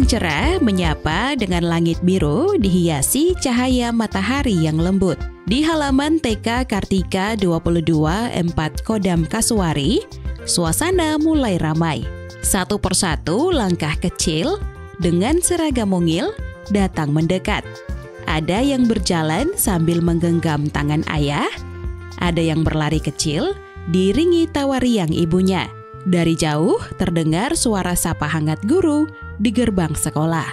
cerah menyapa dengan langit biru dihiasi cahaya matahari yang lembut. Di halaman TK Kartika 22 4 Kodam Kasuari, suasana mulai ramai. Satu persatu langkah kecil dengan seragam mungil datang mendekat. Ada yang berjalan sambil menggenggam tangan ayah, ada yang berlari kecil diiringi tawa riang ibunya. Dari jauh terdengar suara sapa hangat guru di gerbang sekolah.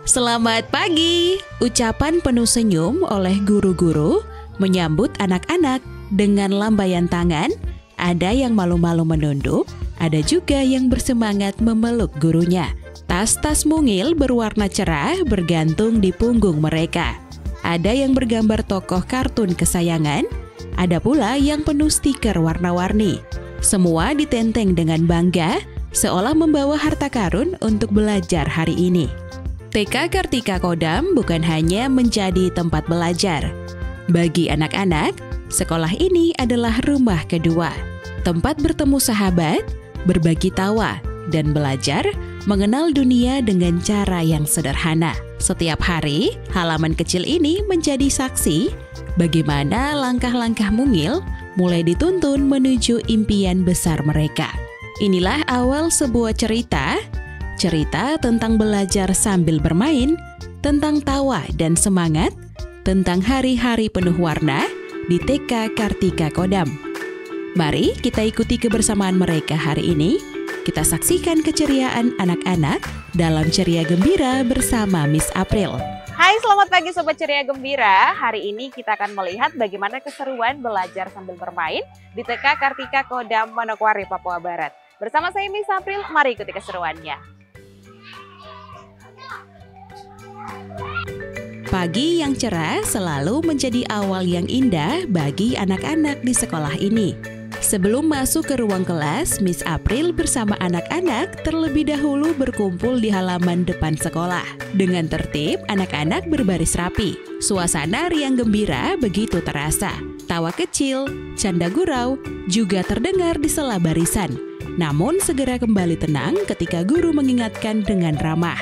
Selamat pagi, ucapan penuh senyum oleh guru-guru menyambut anak-anak dengan lambaian tangan. Ada yang malu-malu menunduk, ada juga yang bersemangat memeluk gurunya. Tas-tas mungil berwarna cerah bergantung di punggung mereka. Ada yang bergambar tokoh kartun kesayangan, ada pula yang penuh stiker warna-warni. Semua ditenteng dengan bangga, seolah membawa harta karun untuk belajar hari ini. TK Kartika Kodam bukan hanya menjadi tempat belajar. Bagi anak-anak, sekolah ini adalah rumah kedua. Tempat bertemu sahabat, berbagi tawa, dan belajar mengenal dunia dengan cara yang sederhana. Setiap hari, halaman kecil ini menjadi saksi bagaimana langkah-langkah mungil mulai dituntun menuju impian besar mereka. Inilah awal sebuah cerita tentang belajar sambil bermain, tentang tawa dan semangat, tentang hari-hari penuh warna di TK Kartika Kodam. Mari kita ikuti kebersamaan mereka hari ini. Kita saksikan keceriaan anak-anak dalam Ceria Gembira bersama Miss April. Hai, selamat pagi Sobat Ceria Gembira. Hari ini kita akan melihat bagaimana keseruan belajar sambil bermain di TK Kartika Kodam Manokwari, Papua Barat. Bersama saya Miss April, mari ikuti keseruannya. Pagi yang cerah selalu menjadi awal yang indah bagi anak-anak di sekolah ini. Sebelum masuk ke ruang kelas, Miss April bersama anak-anak terlebih dahulu berkumpul di halaman depan sekolah. Dengan tertib, anak-anak berbaris rapi. Suasana riang gembira begitu terasa. Tawa kecil, canda gurau juga terdengar di sela barisan. Namun segera kembali tenang ketika guru mengingatkan dengan ramah.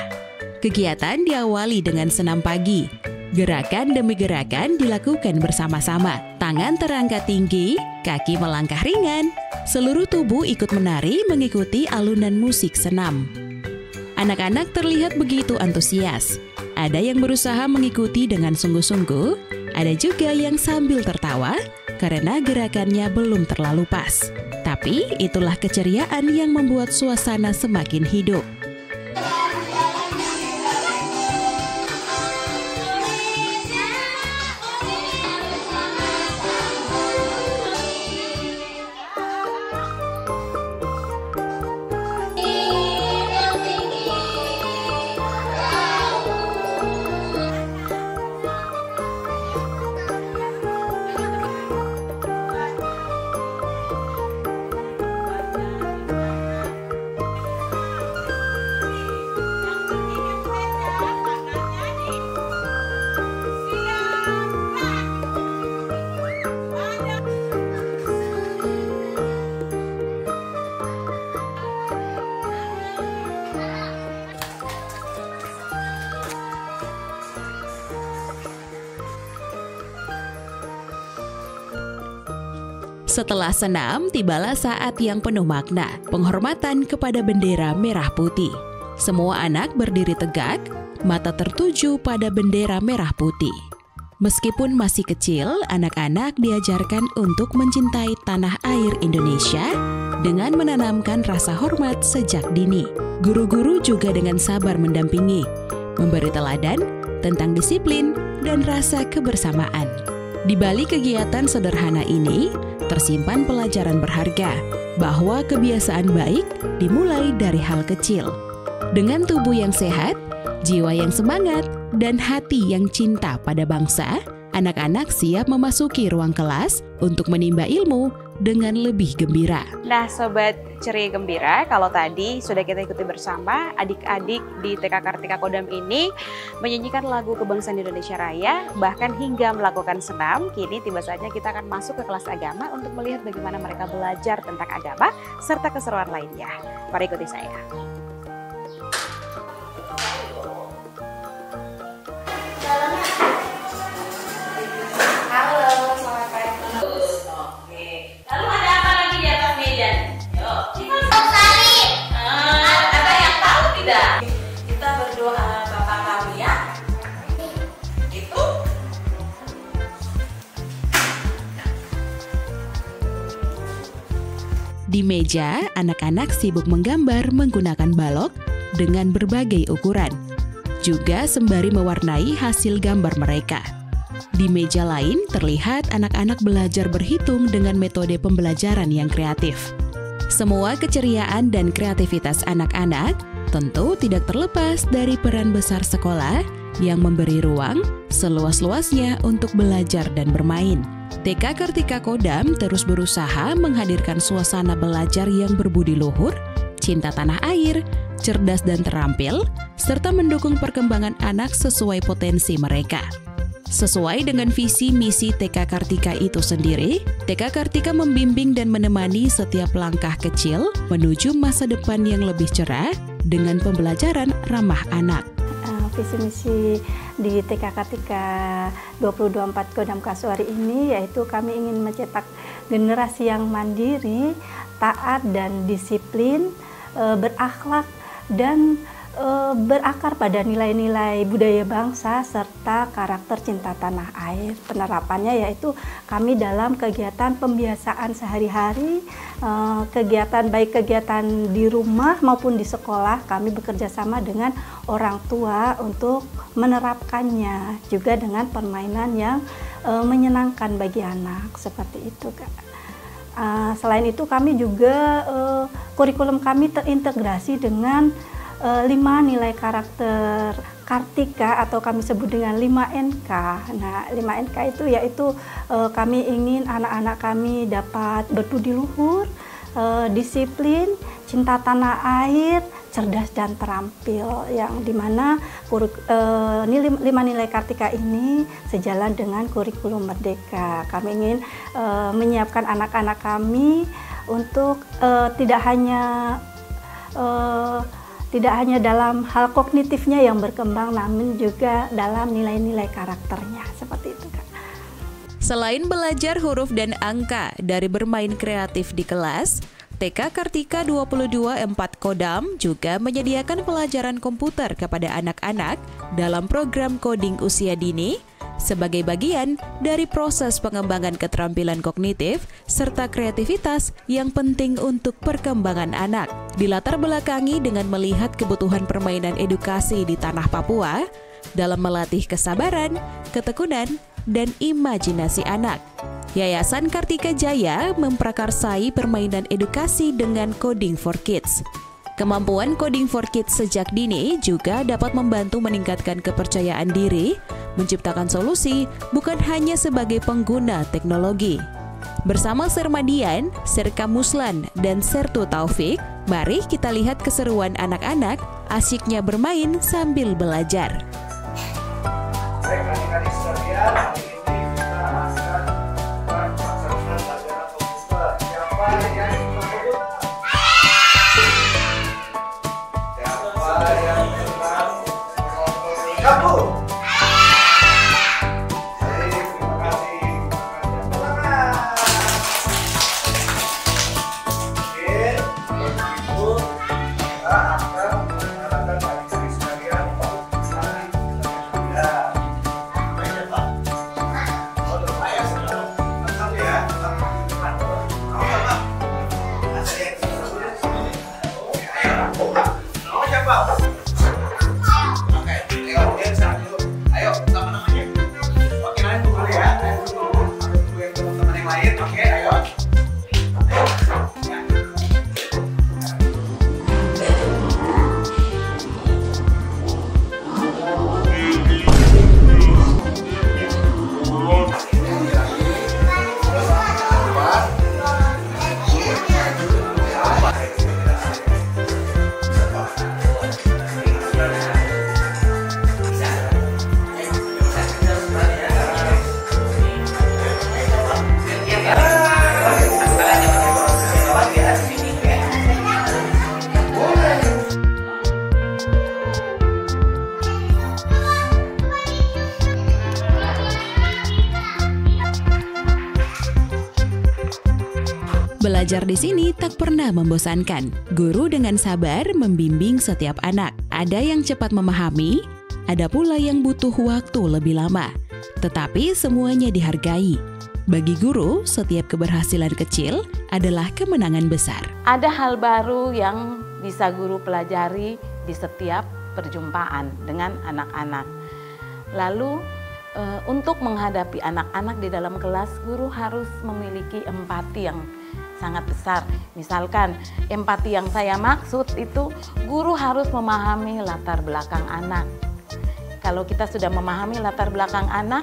Kegiatan diawali dengan senam pagi. Gerakan demi gerakan dilakukan bersama-sama. Tangan terangkat tinggi, kaki melangkah ringan. Seluruh tubuh ikut menari mengikuti alunan musik senam. Anak-anak terlihat begitu antusias. Ada yang berusaha mengikuti dengan sungguh-sungguh, ada juga yang sambil tertawa karena gerakannya belum terlalu pas. Tapi itulah keceriaan yang membuat suasana semakin hidup. Setelah senam, tibalah saat yang penuh makna, penghormatan kepada bendera merah putih. Semua anak berdiri tegak, mata tertuju pada bendera merah putih. Meskipun masih kecil, anak-anak diajarkan untuk mencintai tanah air Indonesia dengan menanamkan rasa hormat sejak dini. Guru-guru juga dengan sabar mendampingi, memberi teladan tentang disiplin dan rasa kebersamaan. Di balik kegiatan sederhana ini, tersimpan pelajaran berharga bahwa kebiasaan baik dimulai dari hal kecil. Dengan tubuh yang sehat, jiwa yang semangat, dan hati yang cinta pada bangsa, anak-anak siap memasuki ruang kelas untuk menimba ilmu dengan lebih gembira. Nah Sobat Ceria Gembira, kalau tadi sudah kita ikuti bersama adik-adik di TK Kartika Kodam ini menyanyikan lagu Kebangsaan Indonesia Raya, bahkan hingga melakukan senam. Kini tiba saatnya kita akan masuk ke kelas agama untuk melihat bagaimana mereka belajar tentang agama serta keseruan lainnya. Mari ikuti saya. Di meja, anak-anak sibuk menggambar menggunakan balok dengan berbagai ukuran, juga sembari mewarnai hasil gambar mereka. Di meja lain, terlihat anak-anak belajar berhitung dengan metode pembelajaran yang kreatif. Semua keceriaan dan kreativitas anak-anak tentu tidak terlepas dari peran besar sekolah yang memberi ruang seluas-luasnya untuk belajar dan bermain. TK Kartika Kodam terus berusaha menghadirkan suasana belajar yang berbudi luhur, cinta tanah air, cerdas dan terampil, serta mendukung perkembangan anak sesuai potensi mereka. Sesuai dengan visi misi TK Kartika itu sendiri, TK Kartika membimbing dan menemani setiap langkah kecil menuju masa depan yang lebih cerah dengan pembelajaran ramah anak. Visi misi di TK Kartika 224 Kodam Kasuari ini yaitu kami ingin mencetak generasi yang mandiri, taat dan disiplin, berakhlak dan berakar pada nilai-nilai budaya bangsa serta karakter cinta tanah air. Penerapannya yaitu kami dalam kegiatan pembiasaan sehari-hari, baik kegiatan di rumah maupun di sekolah, kami bekerja sama dengan orang tua untuk menerapkannya, juga dengan permainan yang menyenangkan bagi anak, seperti itu, Kak. Selain itu kami juga kurikulum kami terintegrasi dengan 5 nilai karakter Kartika atau kami sebut dengan 5NK. Nah, 5NK itu yaitu kami ingin anak-anak kami dapat berbudi luhur, disiplin, cinta tanah air, cerdas dan terampil, yang dimana 5 nilai Kartika ini sejalan dengan kurikulum Merdeka. Kami ingin menyiapkan anak-anak kami untuk tidak hanya dalam hal kognitifnya yang berkembang, namun juga dalam nilai-nilai karakternya, seperti itu, Kak. Selain belajar huruf dan angka dari bermain kreatif di kelas, TK Kartika 224 Kodam juga menyediakan pelajaran komputer kepada anak-anak dalam program coding usia dini sebagai bagian dari proses pengembangan keterampilan kognitif serta kreativitas yang penting untuk perkembangan anak. Dilatar belakangi dengan melihat kebutuhan permainan edukasi di tanah Papua dalam melatih kesabaran, ketekunan, dan imajinasi anak. Yayasan Kartika Jaya memprakarsai permainan edukasi dengan Coding for Kids. Kemampuan Coding for Kids sejak dini juga dapat membantu meningkatkan kepercayaan diri, menciptakan solusi bukan hanya sebagai pengguna teknologi. Bersama Sermadian, Serka Muslan, dan Sertu Taufik, mari kita lihat keseruan anak-anak asyiknya bermain sambil belajar. Baik, adik-adik sekalian, hari ini kita akan melaksanakan pelajaran komputer. Siapa yang menyebut? Siapa yang tentang kamu? Baik, terima kasih. Semangat. Oke, begitu kita akan mengenalkan adik-adik sekalian. Belajar di sini tak pernah membosankan. Guru dengan sabar membimbing setiap anak. Ada yang cepat memahami, ada pula yang butuh waktu lebih lama. Tetapi semuanya dihargai. Bagi guru, setiap keberhasilan kecil adalah kemenangan besar. Ada hal baru yang bisa guru pelajari di setiap perjumpaan dengan anak-anak. Lalu untuk menghadapi anak-anak di dalam kelas, guru harus memiliki empati yang sangat besar. Misalkan empati yang saya maksud itu guru harus memahami latar belakang anak. Kalau kita sudah memahami latar belakang anak,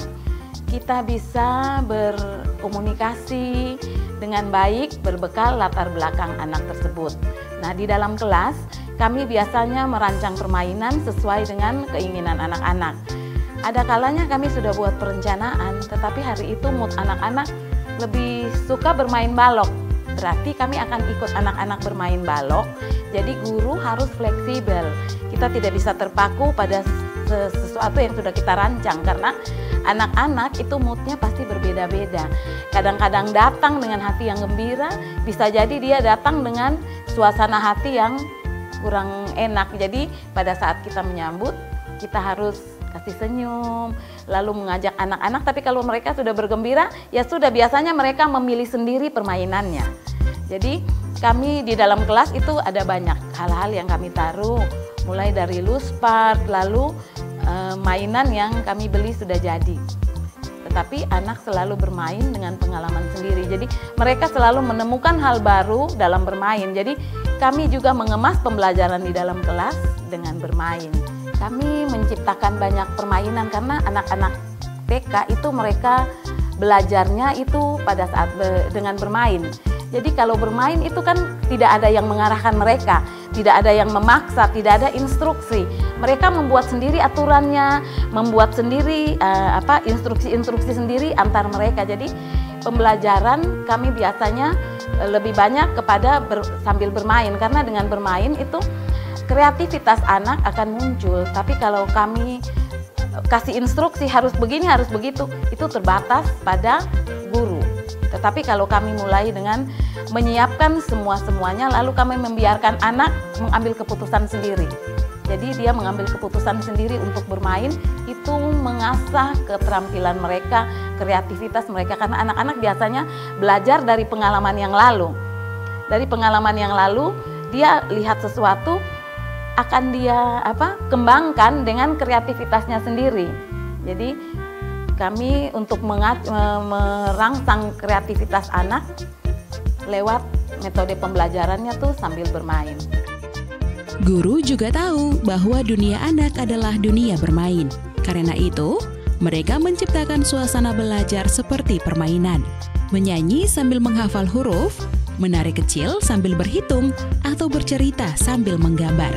kita bisa berkomunikasi dengan baik berbekal latar belakang anak tersebut. Nah, di dalam kelas kami biasanya merancang permainan sesuai dengan keinginan anak-anak. Ada kalanya kami sudah buat perencanaan, tetapi hari itu mood anak-anak lebih suka bermain balok. Berarti kami akan ikut anak-anak bermain balok. Jadi guru harus fleksibel. Kita tidak bisa terpaku pada sesuatu yang sudah kita rancang, karena anak-anak itu moodnya pasti berbeda-beda. Kadang-kadang datang dengan hati yang gembira, bisa jadi dia datang dengan suasana hati yang kurang enak. Jadi pada saat kita menyambut, kita harus kasih senyum, lalu mengajak anak-anak. Tapi kalau mereka sudah bergembira, ya sudah, biasanya mereka memilih sendiri permainannya. Jadi kami di dalam kelas itu ada banyak hal-hal yang kami taruh, mulai dari loose part, lalu mainan yang kami beli sudah jadi. Tetapi anak selalu bermain dengan pengalaman sendiri. Jadi mereka selalu menemukan hal baru dalam bermain. Jadi kami juga mengemas pembelajaran di dalam kelas dengan bermain. Kami menciptakan banyak permainan karena anak-anak TK itu mereka belajarnya itu pada saat dengan bermain. Jadi kalau bermain itu kan tidak ada yang mengarahkan mereka, tidak ada yang memaksa, tidak ada instruksi. Mereka membuat sendiri aturannya, membuat sendiri instruksi-instruksi sendiri antar mereka. Jadi pembelajaran kami biasanya lebih banyak kepada sambil bermain, karena dengan bermain itu kreativitas anak akan muncul. Tapi kalau kami kasih instruksi harus begini, harus begitu, itu terbatas pada guru. Tetapi kalau kami mulai dengan menyiapkan semuanya, lalu kami membiarkan anak mengambil keputusan sendiri. Jadi dia mengambil keputusan sendiri untuk bermain, itu mengasah keterampilan mereka, kreativitas mereka. Karena anak-anak biasanya belajar dari pengalaman yang lalu. Dari pengalaman yang lalu, dia lihat sesuatu, akan dia kembangkan dengan kreativitasnya sendiri. Jadi kami untuk merangsang kreativitas anak lewat metode pembelajarannya tuh sambil bermain. Guru juga tahu bahwa dunia anak adalah dunia bermain. Karena itu, mereka menciptakan suasana belajar seperti permainan. Menyanyi sambil menghafal huruf, menari kecil sambil berhitung, atau bercerita sambil menggambar.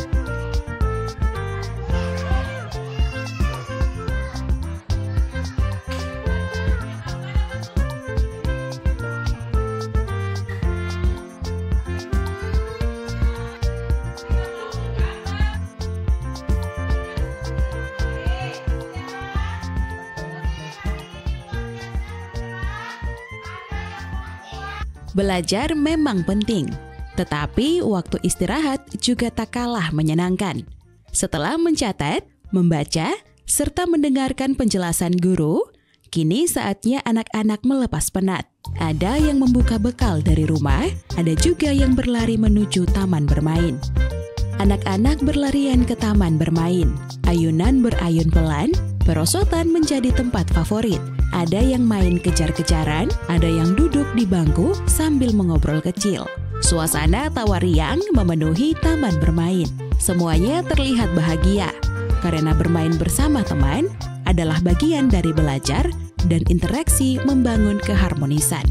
Belajar memang penting, tetapi waktu istirahat juga tak kalah menyenangkan. Setelah mencatat, membaca, serta mendengarkan penjelasan guru, kini saatnya anak-anak melepas penat. Ada yang membuka bekal dari rumah, ada juga yang berlari menuju taman bermain. Anak-anak berlarian ke taman bermain, ayunan berayun pelan, perosotan menjadi tempat favorit. Ada yang main kejar-kejaran, ada yang duduk di bangku sambil mengobrol kecil. Suasana tawa riang memenuhi taman bermain. Semuanya terlihat bahagia, karena bermain bersama teman adalah bagian dari belajar dan interaksi membangun keharmonisan.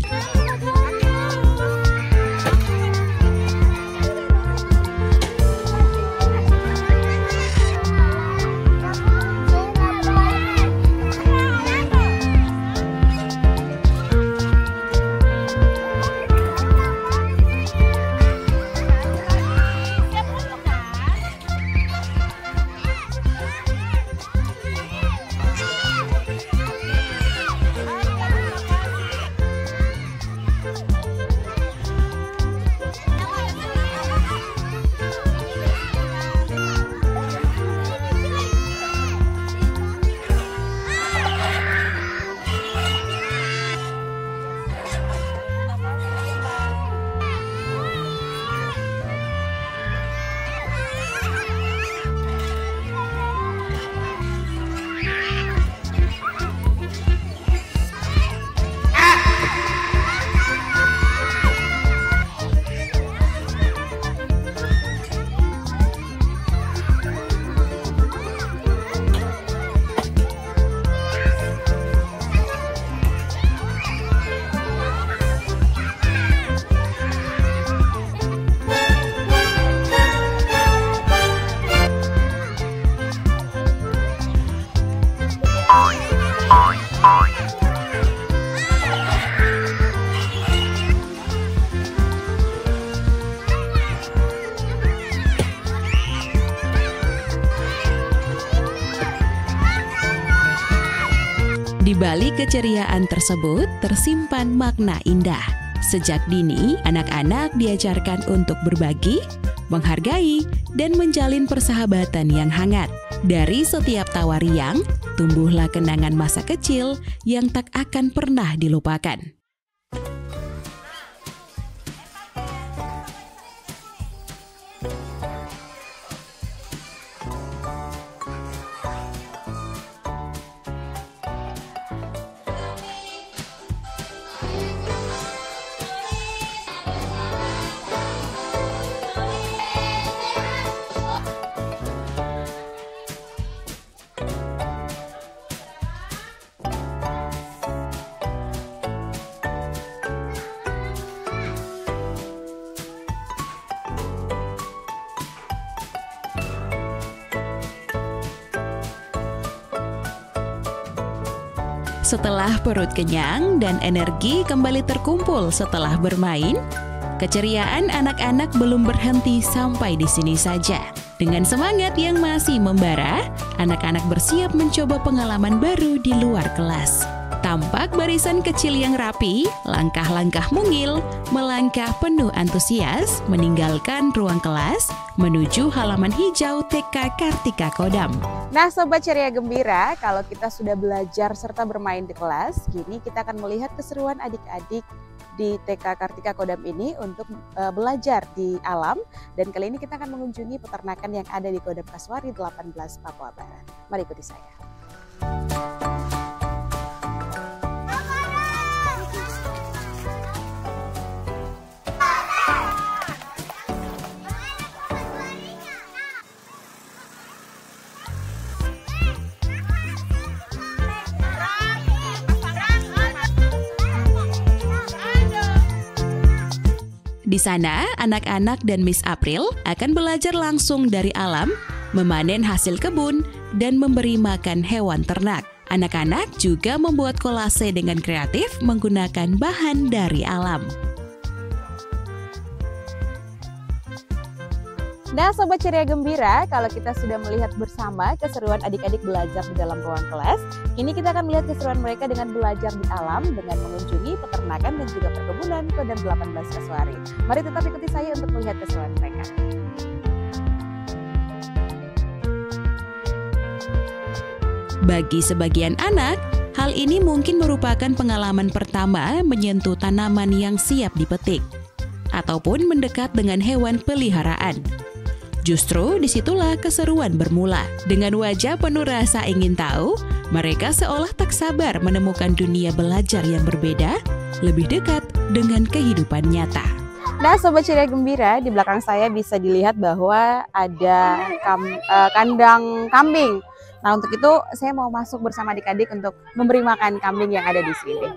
balik keceriaan tersebut tersimpan makna indah. Sejak dini, anak-anak diajarkan untuk berbagi, menghargai, dan menjalin persahabatan yang hangat. Dari setiap tawa riang, tumbuhlah kenangan masa kecil yang tak akan pernah dilupakan. Setelah perut kenyang dan energi kembali terkumpul setelah bermain, keceriaan anak-anak belum berhenti sampai di sini saja. Dengan semangat yang masih membara, anak-anak bersiap mencoba pengalaman baru di luar kelas. Tampak barisan kecil yang rapi, langkah-langkah mungil, melangkah penuh antusias, meninggalkan ruang kelas, menuju halaman hijau TK Kartika Kodam. Nah Sobat Ceria Gembira, kalau kita sudah belajar serta bermain di kelas, kini kita akan melihat keseruan adik-adik di TK Kartika Kodam ini untuk belajar di alam. Dan kali ini kita akan mengunjungi peternakan yang ada di Kodam Kasuari 18 Papua Barat. Mari ikuti saya. Di sana, anak-anak dan Miss April akan belajar langsung dari alam, memanen hasil kebun, dan memberi makan hewan ternak. Anak-anak juga membuat kolase dengan kreatif menggunakan bahan dari alam. Nah Sobat Ceria Gembira, kalau kita sudah melihat bersama keseruan adik-adik belajar di dalam ruang kelas, kini kita akan melihat keseruan mereka dengan belajar di alam dengan mengunjungi peternakan dan juga perkebunan Kodam 18 Kasuari. Mari tetap ikuti saya untuk melihat keseruan mereka. Bagi sebagian anak, hal ini mungkin merupakan pengalaman pertama menyentuh tanaman yang siap dipetik, ataupun mendekat dengan hewan peliharaan. Justru disitulah keseruan bermula. Dengan wajah penuh rasa ingin tahu, mereka seolah tak sabar menemukan dunia belajar yang berbeda, lebih dekat dengan kehidupan nyata. Nah Sobat Ceria Gembira, di belakang saya bisa dilihat bahwa ada kandang kambing. Nah untuk itu saya mau masuk bersama adik-adik untuk memberi makan kambing yang ada di sini.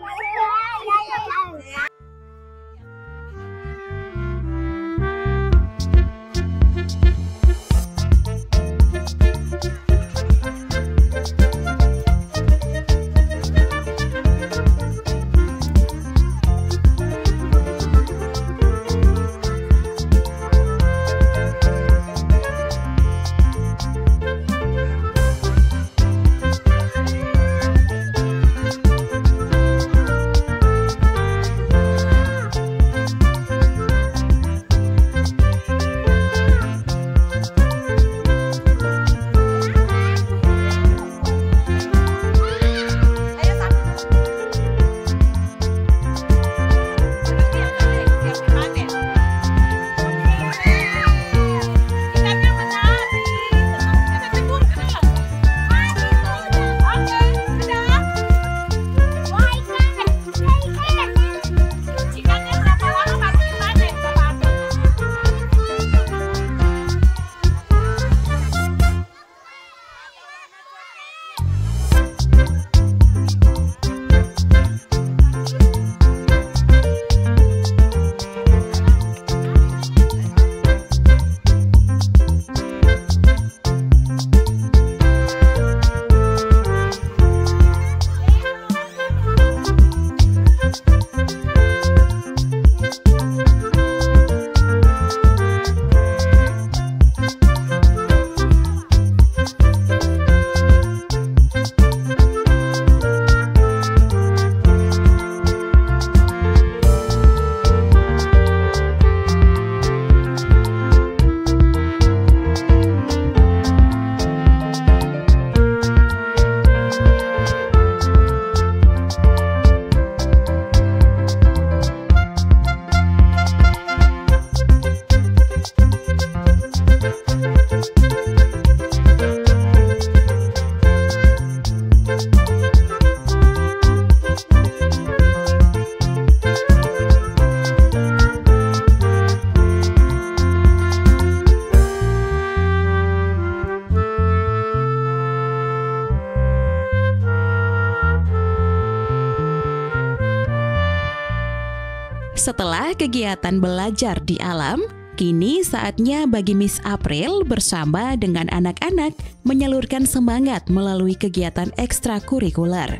Setelah kegiatan belajar di alam, kini saatnya bagi Miss April bersama dengan anak-anak menyalurkan semangat melalui kegiatan ekstrakurikuler.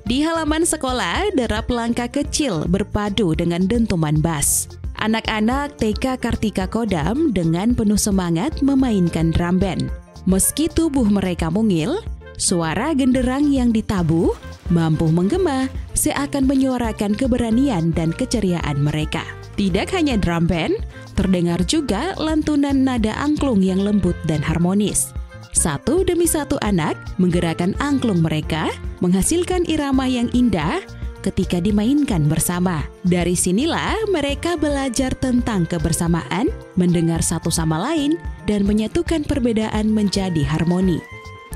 Di halaman sekolah, derap langkah kecil berpadu dengan dentuman bas. Anak-anak TK Kartika Kodam dengan penuh semangat memainkan drum band. Meski tubuh mereka mungil, suara genderang yang ditabuh mampu menggema seakan menyuarakan keberanian dan keceriaan mereka. Tidak hanya drum band, terdengar juga lantunan nada angklung yang lembut dan harmonis. Satu demi satu anak menggerakkan angklung mereka, menghasilkan irama yang indah ketika dimainkan bersama. Dari sinilah mereka belajar tentang kebersamaan, mendengar satu sama lain, dan menyatukan perbedaan menjadi harmoni.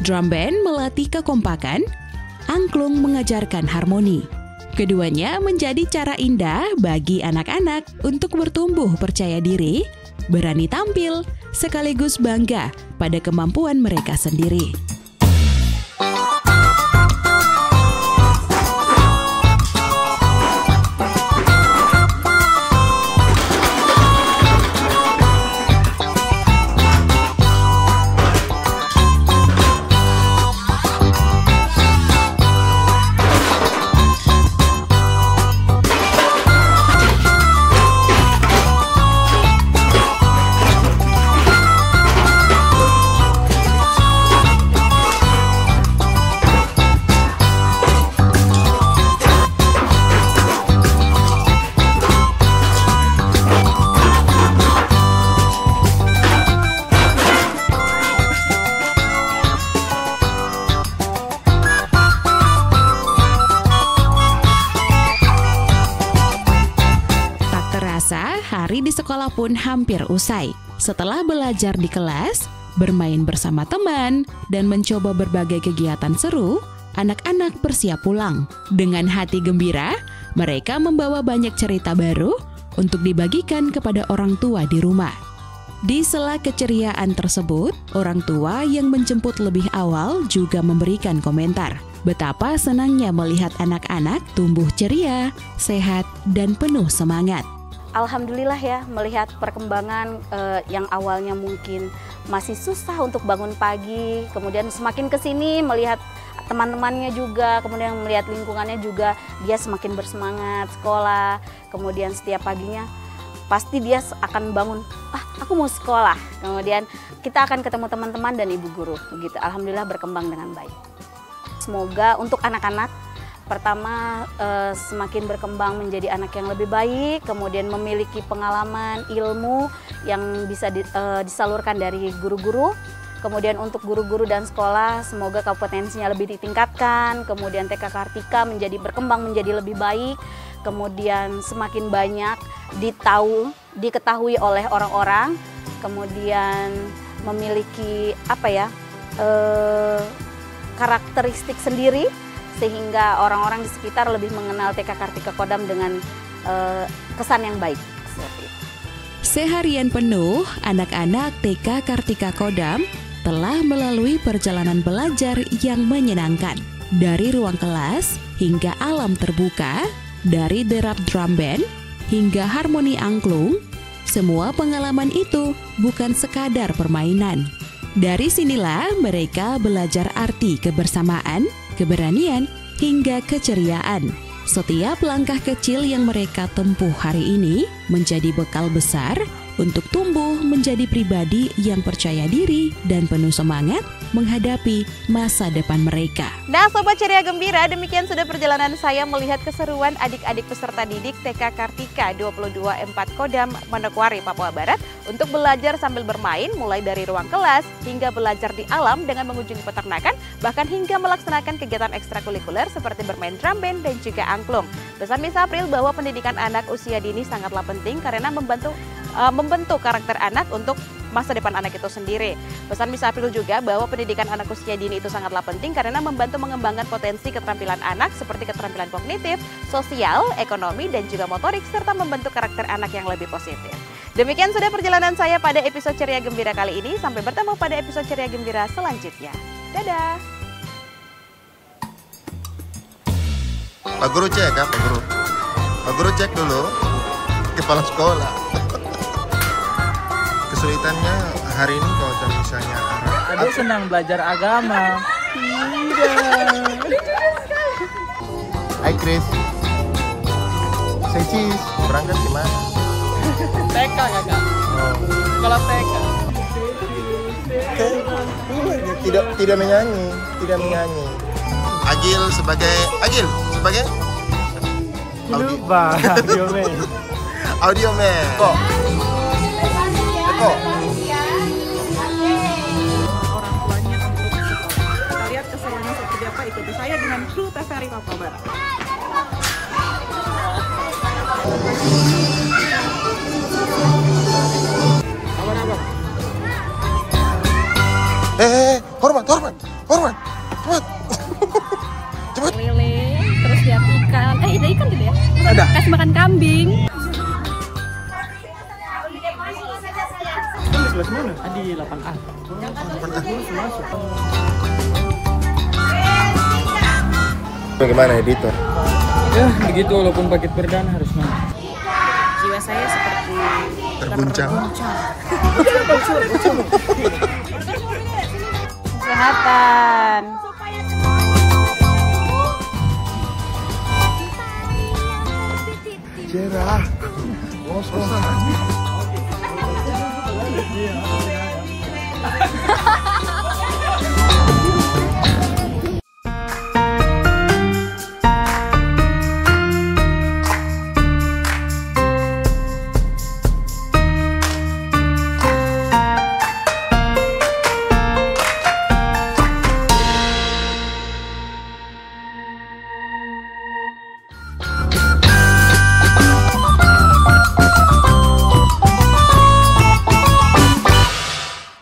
Drum band melatih kekompakan, angklung mengajarkan harmoni. Keduanya menjadi cara indah bagi anak-anak untuk bertumbuh percaya diri, berani tampil, sekaligus bangga pada kemampuan mereka sendiri. Hari di sekolah pun hampir usai. Setelah belajar di kelas, bermain bersama teman, dan mencoba berbagai kegiatan seru, anak-anak bersiap pulang. Dengan hati gembira, mereka membawa banyak cerita baru untuk dibagikan kepada orang tua di rumah. Di sela keceriaan tersebut, orang tua yang menjemput lebih awal juga memberikan komentar. Betapa senangnya melihat anak-anak tumbuh ceria, sehat, dan penuh semangat. Alhamdulillah ya, melihat perkembangan yang awalnya mungkin masih susah untuk bangun pagi, kemudian semakin kesini melihat teman-temannya juga, kemudian melihat lingkungannya juga, dia semakin bersemangat sekolah, kemudian setiap paginya pasti dia akan bangun, aku mau sekolah, kemudian kita akan ketemu teman-teman dan ibu guru, begitu. Alhamdulillah berkembang dengan baik. Semoga untuk anak-anak, pertama semakin berkembang menjadi anak yang lebih baik, kemudian memiliki pengalaman, ilmu yang bisa disalurkan dari guru-guru. Kemudian untuk guru-guru dan sekolah, semoga kompetensinya lebih ditingkatkan, kemudian TK Kartika berkembang menjadi lebih baik, kemudian semakin banyak diketahui oleh orang-orang, kemudian memiliki karakteristik sendiri, sehingga orang-orang di sekitar lebih mengenal TK Kartika Kodam dengan kesan yang baik. Seharian penuh, anak-anak TK Kartika Kodam telah melalui perjalanan belajar yang menyenangkan. Dari ruang kelas hingga alam terbuka, dari derap drum band hingga harmoni angklung, semua pengalaman itu bukan sekadar permainan. Dari sinilah mereka belajar arti kebersamaan, keberanian, hingga keceriaan. Setiap langkah kecil yang mereka tempuh hari ini menjadi bekal besar untuk tumbuh menjadi pribadi yang percaya diri dan penuh semangat menghadapi masa depan mereka. Nah Sobat Ceria Gembira, demikian sudah perjalanan saya melihat keseruan adik-adik peserta didik TK Kartika 224 Kodam, Manokwari, Papua Barat untuk belajar sambil bermain mulai dari ruang kelas hingga belajar di alam dengan mengunjungi peternakan, bahkan hingga melaksanakan kegiatan ekstrakurikuler seperti bermain drum band dan juga angklung. Pesan Miss April bahwa pendidikan anak usia dini sangatlah penting karena membentuk karakter anak untuk masa depan anak itu sendiri. Pesan Miss April juga bahwa pendidikan anak usia dini itu sangatlah penting karena membantu mengembangkan potensi keterampilan anak seperti keterampilan kognitif, sosial, ekonomi, dan juga motorik, serta membentuk karakter anak yang lebih positif. Demikian sudah perjalanan saya pada episode Ceria Gembira kali ini. Sampai bertemu pada episode Ceria Gembira selanjutnya. Dadah! Pak Guru cek ya, Pak Guru. Pak Guru cek dulu. kepala sekolah. Kesulitannya hari ini kalau misalnya Aduh senang belajar agama. Hai Chris. Say cheese. Berangkat gimana? TK kakak. Sekolah TK. Tidak menyanyi. Agil sebagai Lupa. Audio man. Kok? Orang tuanya untuk sekolah. Kita lihat keseruannya seperti apa, ikuti saya dengan kru TVRI Papua Barat. Hormat. Cepat. Lele, terus lihat ikan. Ada ikan tidak ya? Ada. Kasih makan kambing. Kelas mana? Di 8A. Bagaimana editor? Ya begitu, walaupun paket perdana harus main. Jiwa saya seperti Terguncang. kesehatan. Cerah.